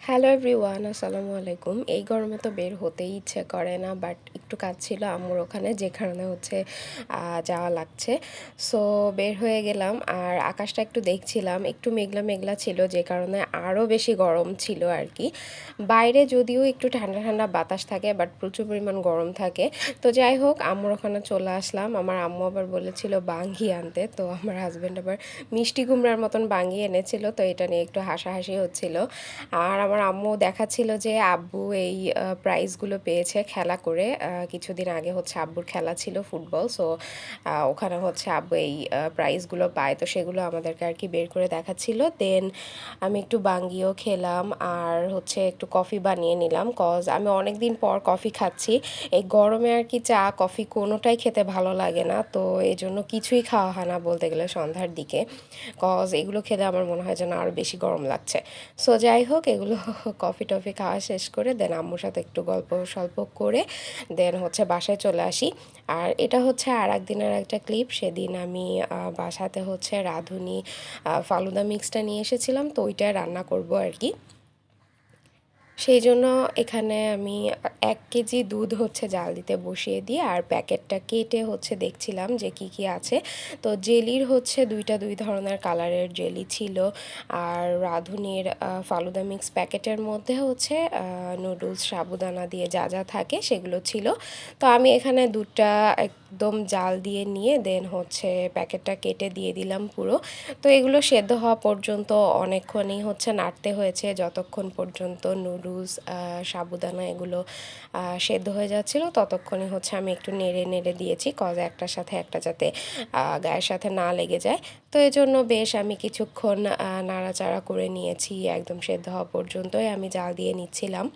Hello everyone, আসসালামু আলাইকুম। এই গরমে তো বের হতেই ইচ্ছে করে না, বাট একটু কাজ ছিল আম্মুর ওখানে, যে কারণে হচ্ছে যাওয়া লাগছে। সো বের হয়ে গেলাম, আর আকাশটা একটু দেখছিলাম, একটু মেঘলা মেঘলা ছিল, যে কারণে আরও বেশি গরম ছিল আর কি। বাইরে যদিও একটু ঠান্ডা ঠান্ডা বাতাস থাকে, বাট প্রচুর পরিমাণ গরম থাকে। তো যাই হোক, আম্মুর ওখানে চলে আসলাম। আমার আম্মু আবার বলেছিল বাঙ্গি আনতে, তো আমার হাজব্যান্ড আবার মিষ্টি কুমড়ার মতন বাঙ্গি এনেছিল, তো এটা নিয়ে একটু হাসাহাসি হচ্ছিল। আর আমার আম্মু দেখাচ্ছিল যে আব্বু এই প্রাইজগুলো পেয়েছে খেলা করে। কিছুদিন আগে হচ্ছে আব্বুর খেলা ছিল ফুটবল, সো ওখানে হচ্ছে আব্বু এই প্রাইজগুলো পায়, তো সেগুলো আমাদেরকে আর কি বের করে দেখাচ্ছিল। দেন আমি একটু বাঙ্গিও খেলাম, আর হচ্ছে একটু কফি বানিয়ে নিলাম, কজ আমি অনেক দিন পর কফি খাচ্ছি। এই গরমে আর কি চা কফি কোনোটাই খেতে ভালো লাগে না, তো এই জন্য কিছুই খাওয়া হয় না বলতে গেলে সন্ধ্যার দিকে, কজ এগুলো খেলে আমার মনে হয় যেন আরও বেশি গরম লাগছে। সো যাই হোক, এগুলো কফি টফি খাওয়া শেষ করে দেন আম্মুর সাথে একটু গল্প স্বল্প করে দেন হচ্ছে বাসায় চলে আসি। আর এটা হচ্ছে আর একদিনের একটা ক্লিপ। সেদিন আমি বাসাতে হচ্ছে রাঁধুনি ফালুদা মিক্সটা নিয়ে এসেছিলাম, তো ওইটাই রান্না করব আর কি। সেই জন্য এখানে আমি 1 কেজি দুধ হচ্ছে জাল দিতে বসিয়ে দিয়ে, আর প্যাকেটটা কেটে হচ্ছে দেখছিলাম যে কি কি আছে। তো জেলির হচ্ছে দুই ধরনের কালারের জেলি ছিল, আর রাঁধুনির ফালুদা মিক্স প্যাকেটের মধ্যে হচ্ছে নুডলস সাবুদানা দিয়ে যা যা থাকে সেগুলো ছিল। তো আমি এখানে দুধটা একদম জাল দিয়ে নিয়ে দেন হচ্ছে প্যাকেটটা কেটে দিয়ে দিলাম পুরো। তো এগুলো সেদ্ধ হওয়া পর্যন্ত অনেকক্ষণই হচ্ছে নাড়তে হয়েছে, যতক্ষণ পর্যন্ত নুডলস সাবুদানা এগুলো সেদ্ধ হয়ে যাচ্ছিলো, ততক্ষণই হচ্ছে আমি একটু নেড়ে নেড়ে দিয়েছি, কজ একটার সাথে একটা যাতে গায়ের সাথে না লেগে যায়। তো এই জন্য বেশ আমি কিছুক্ষণ নাড়াচাড়া করে নিয়েছি, একদম সেদ্ধ হওয়া পর্যন্তই আমি জাল দিয়ে নিচ্ছিলাম।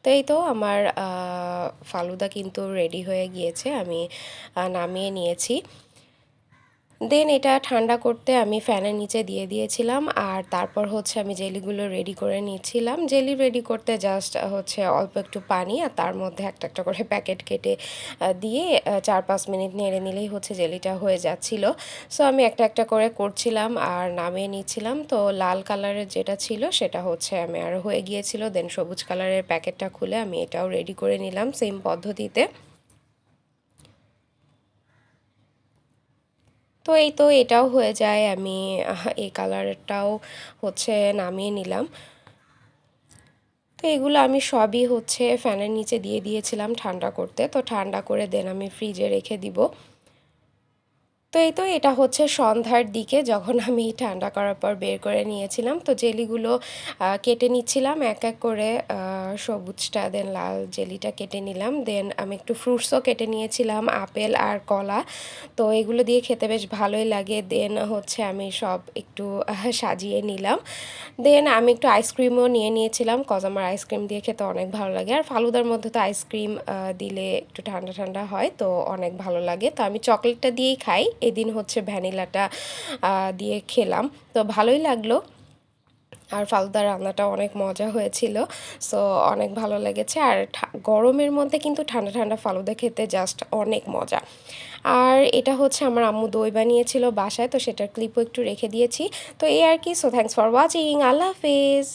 তো এই তো আমার ফালুদা কিন্তু রেডি হয়ে গিয়েছে, আমি নামিয়ে নিয়েছি। দেন এটা ঠান্ডা করতে আমি ফ্যানের নিচে দিয়ে দিয়েছিলাম, আর তারপর হচ্ছে আমি জেলিগুলো রেডি করে নিচ্ছিলাম। জেলি রেডি করতে জাস্ট হচ্ছে অল্প একটু পানি, আর তার মধ্যে একটা একটা করে প্যাকেট কেটে দিয়ে 4-5 মিনিট নেড়ে নিলেই হচ্ছে জেলিটা হয়ে যাচ্ছিল। সো আমি একটা একটা করে করছিলাম আর নামিয়ে নিচ্ছিলাম। তো লাল কালারের যেটা ছিল সেটা হচ্ছে আমি আর হয়ে গিয়েছিল, দেন সবুজ কালারের প্যাকেটটা খুলে আমি এটাও রেডি করে নিলাম সেম পদ্ধতিতে। তো এই তো এটাও হয়ে যায়, আমি এই কালারটাও হচ্ছে নামিয়ে নিলাম। তো এগুলো আমি সবই হচ্ছে ফ্যানের নিচে দিয়ে দিয়েছিলাম ঠান্ডা করতে, তো ঠান্ডা করে দেন আমি ফ্রিজে রেখে দিব। তো এই তো এটা হচ্ছে সন্ধ্যার দিকে যখন আমি ঠান্ডা করার পর বের করে নিয়েছিলাম, তো জেলিগুলো কেটে নিচ্ছিলাম এক এক করে। সবুজটা দেন লাল জেলিটা কেটে নিলাম, দেন আমি একটু ফ্রুটসও কেটে নিয়েছিলাম, আপেল আর কলা। তো এগুলো দিয়ে খেতে বেশ ভালোই লাগে। দেন হচ্ছে আমি সব একটু সাজিয়ে নিলাম। দেন আমি একটু আইসক্রিমও নিয়ে নিয়েছিলাম, কজ আমার আইসক্রিম দিয়ে খেতে অনেক ভালো লাগে, আর ফালুদার মধ্যে তো আইসক্রিম দিলে একটু ঠান্ডা ঠান্ডা হয়, তো অনেক ভালো লাগে। তো আমি চকলেটটা দিয়েই খাই, এদিন হচ্ছে ভ্যানিলাটা দিয়ে খেলাম, তো ভালোই লাগলো। আর ফালুদার রান্নাটা অনেক মজা হয়েছিল, সো অনেক ভালো লেগেছে। আর গরমের মধ্যে কিন্তু ঠান্ডা ঠান্ডা ফালুদা খেতে জাস্ট অনেক মজা। আর এটা হচ্ছে আমার আম্মু দই বানিয়েছিল বাসায়, তো সেটার ক্লিপও একটু রেখে দিয়েছি। তো এই আর কি। সো থ্যাংকস ফর ওয়াচিং, আল্লাহ হাফেজ।